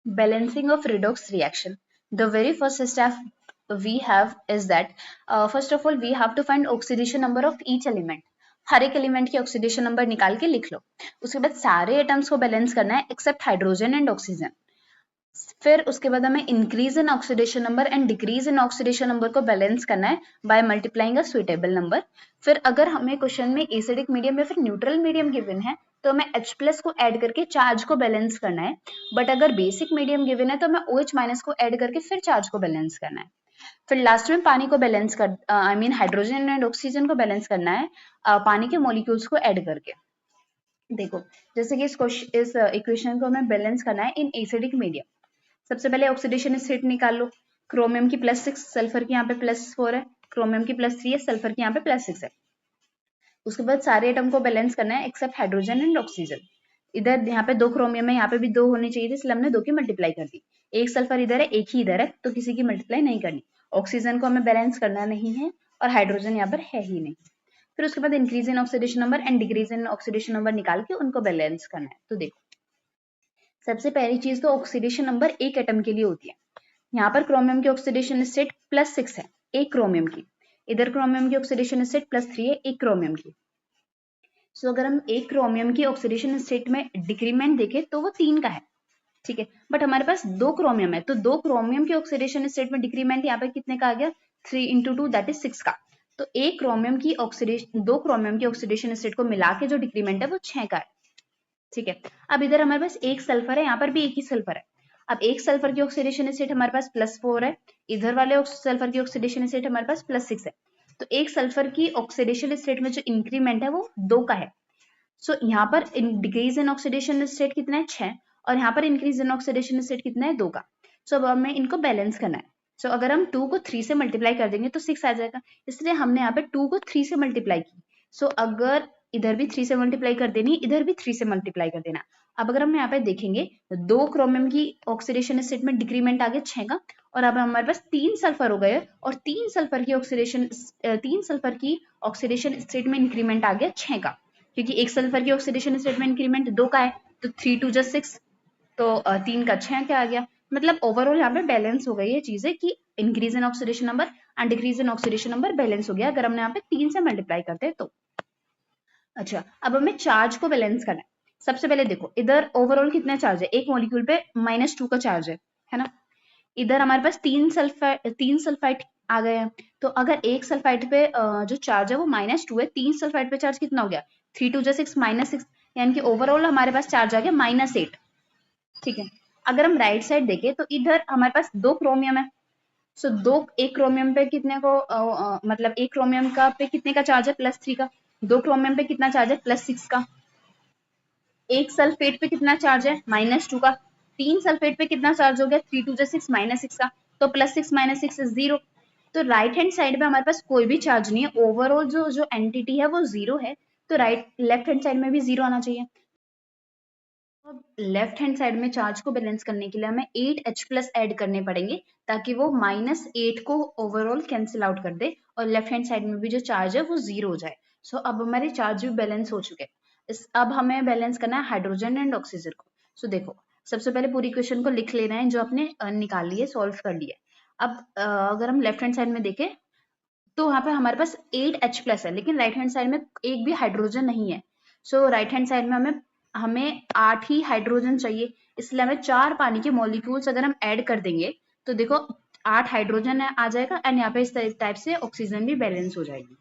Balancing of redox reaction. The very first step we have is that first of all we have to find oxidation number of each element. हर एक element की oxidation number निकाल के लिख लो. उसके बाद सारे atoms को balance करना है एक्सेप्ट हाइड्रोजन एंड ऑक्सीजन. फिर उसके बाद हमें increase in oxidation number and decrease in oxidation number को बैलेंस करना है by multiplying a suitable number. फिर अगर हमें क्वेश्चन में एसिडिक मीडियम या फिर न्यूट्रल मीडियम गिवन है तो हमें H प्लस को ऐड करके चार्ज को बैलेंस करना है. बट अगर बेसिक मीडियम गिवन है तो हमें OH माइनस को ऐड करके फिर चार्ज को बैलेंस करना है. फिर लास्ट में पानी को बैलेंस कर I mean hydrogen and oxygen को बैलेंस करना है पानी के मॉलिक्यूल्स को ऐड करके. देखो जैसे कि इस इक्वेशन को हमें बैलेंस करना है इन एसिडिक मीडियम. सबसे पहले ऑक्सीडेशन स्टेट निकाल लो. क्रोमियम की +6, सल्फर की यहाँ पे +4 है, क्रोमियम की +3 है, सल्फर की यहाँ पे +6 है. उसके बाद सारे एटम को बैलेंस करना है एक्सेप्ट हाइड्रोजन एंड ऑक्सीजन. इधर यहाँ पे 2 क्रोमियम है, यहाँ पे भी 2 होनी चाहिए थी, इसलिए हमने 2 की मल्टीप्लाई कर दी. एक सल्फर इधर है, एक ही इधर है, तो किसी की मल्टीप्लाई नहीं करनी. ऑक्सीजन को हमें बैलेंस करना नहीं है और हाइड्रोजन यहाँ पर है ही नहीं. फिर उसके बाद increase in oxidation number and decrease in oxidation number निकाल के उनको बैलेंस करना है. तो देखो सबसे पहली चीज तो ऑक्सीडेशन नंबर एक एटम के लिए होती है. यहाँ पर क्रोमियम की ऑक्सीडेशन स्टेट +6 है एक क्रोमियम की, इधर क्रोमियम की ऑक्सीडेशन स्टेट +3 है एक क्रोमियम की. सो अगर हम एक क्रोमियम की ऑक्सीडेशन स्टेट में डिक्रीमेंट देखें तो वो 3 का है, ठीक है. बट हमारे पास 2 क्रोमियम है, तो 2 क्रोमियम की ऑक्सीडेशन स्टेट में डिक्रीमेंट यहाँ पर कितने का आ गया, 3 × 2 दैट इज 6 का. तो एक क्रोमियम की ऑक्सीडेशन 2 क्रोमियम की ऑक्सीडेशन स्टेट को मिला के जो डिक्रीमेंट है वो 6 का है, ठीक है. अब इधर हमारे पास एक सल्फर है, यहाँ पर भी एक ही सल्फर है. अब एक सल्फर की ऑक्सीडेशन स्टेट हमारे पास +4 है, इधर वाले सल्फर की ऑक्सीडेशन स्टेट हमारे पास +6 है. तो एक सल्फर की ऑक्सीडेशन स्टेट में जो इंक्रीमेंट है वो 2 का है. सो यहाँ पर डिक्रीज इन ऑक्सीडेशन स्टेट कितना है 6 और यहाँ पर इंक्रीज इन ऑक्सीडेशन स्टेट कितना है 2 का. सो अब हमें इनको बैलेंस करना है. सो अगर हम 2 को 3 से मल्टीप्लाई कर देंगे तो 6 आ जाएगा, इसलिए हमने यहाँ पे 2 को 3 से मल्टीप्लाई की. सो अगर इधर भी 3 से मल्टीप्लाई कर देनी, इधर भी 3 से मल्टीप्लाई कर देना. अब अगर हम यहाँ पे देखेंगे 2 क्रोमियम की ऑक्सीडेशन स्टेट में डिक्रीमेंट आ गया 6 का और अब हमारे पास 3 सल्फर हो गए और 3 सल्फर की ऑक्सीडेशन स्टेट में इंक्रीमेंट आ गया 6 का, क्योंकि एक सल्फर की ऑक्सीडेशन स्टेट में इंक्रीमेंट 2 का है, तो 3 × 2 = 6, तो 3 का 6 क्या आ गया. मतलब ओवरऑल यहाँ पे बैलेंस हो गई ये चीजें कि increase in oxidation number and decrease in oxidation number balance हो गया अगर हमने यहाँ पे 3 से मल्टीप्लाई करते हैं तो. अच्छा अब हमें चार्ज को बैलेंस करना है. सबसे पहले देखो इधर ओवरऑल कितना चार्ज है, एक मॉलिक्यूल पे -2 का चार्ज है ना. इधर हमारे पास 3 सल्फाइड आ गए हैं, तो अगर एक सल्फाइड पे जो चार्ज है वो -2 है, 3 सल्फाइड पे चार्ज कितना हो गया, 3 × 2 = 6 -6, यानी कि ओवरऑल हमारे पास चार्ज आ गया -8, ठीक है. अगर हम राइट साइड देखें तो इधर हमारे पास 2 क्रोमियम है. सो एक क्रोमियम पे कितने को मतलब एक क्रोमियम का पे कितने का चार्ज है +3 का, 2 क्रोमियम पे कितना चार्ज है +6 का, एक सल्फेट पे कितना चार्ज है -2 का, 3 सल्फेट पे कितना चार्ज हो गया 3 × 2 = 6 -6 का, तो +6 -6 = 0. तो राइट हैंड साइड पे हमारे पास कोई भी चार्ज नहीं है, ओवरऑल जो एंटिटी है वो 0 है, तो लेफ्ट हैंड साइड में भी 0 आना चाहिए. लेफ्ट हैंड साइड में चार्ज को बैलेंस करने के लिए हमें 8H+ ऐड करने पड़ेंगे ताकि वो -8 को ओवरऑल कैंसिल आउट कर दे और लेफ्ट हैंड साइड में भी जो चार्ज है वो 0 हो जाए. सो अब हमारे चार्ज भी बैलेंस हो चुके हैं. अब हमें बैलेंस करना है हाइड्रोजन एंड ऑक्सीजन को. सो देखो सबसे पहले पूरी क्वेश्चन को लिख लेना है जो आपने निकाल ली है, सॉल्व कर लिया है. अब अगर हम लेफ्ट हैंड साइड में देखें तो वहां पे हमारे पास 8H+ है, लेकिन राइट हैंड साइड में एक भी हाइड्रोजन नहीं है. सो राइट हैंड साइड में हमें 8 ही हाइड्रोजन चाहिए, इसलिए हमें 4 पानी के मॉलिक्यूल्स अगर हम ऐड कर देंगे तो देखो 8 हाइड्रोजन आ जाएगा एंड यहाँ पे इस टाइप से ऑक्सीजन भी बैलेंस हो जाएगी.